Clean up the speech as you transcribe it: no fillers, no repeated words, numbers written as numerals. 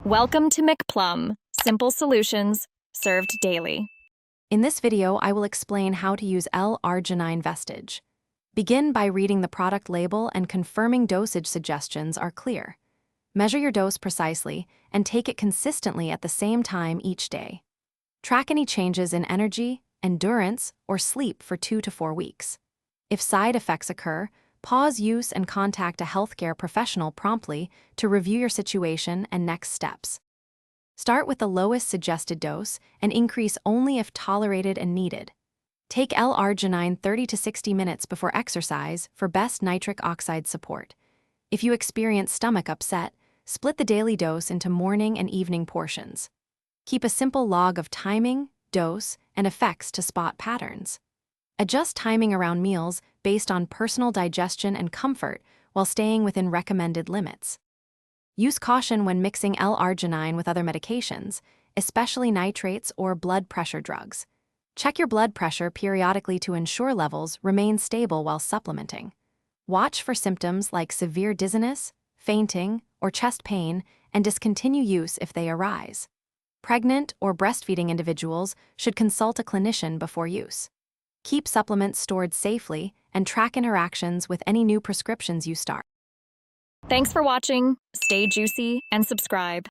Welcome to McPlum, simple solutions served daily. In this video, I will explain how to use L-Arginine Vestige. Begin by reading the product label and confirming dosage suggestions are clear. Measure your dose precisely and take it consistently at the same time each day. Track any changes in energy, endurance, or sleep for 2 to 4 weeks. If side effects occur, pause use and contact a healthcare professional promptly to review your situation and next steps. Start with the lowest suggested dose and increase only if tolerated and needed. Take L-Arginine 30 to 60 minutes before exercise for best nitric oxide support. If you experience stomach upset, split the daily dose into morning and evening portions. Keep a simple log of timing, dose, and effects to spot patterns. Adjust timing around meals based on personal digestion and comfort while staying within recommended limits. Use caution when mixing L-Arginine with other medications, especially nitrates or blood pressure drugs. Check your blood pressure periodically to ensure levels remain stable while supplementing. Watch for symptoms like severe dizziness, fainting, or chest pain, and discontinue use if they arise. Pregnant or breastfeeding individuals should consult a clinician before use. Keep supplements stored safely and track interactions with any new prescriptions you start. Thanks for watching. Stay juicy and subscribe.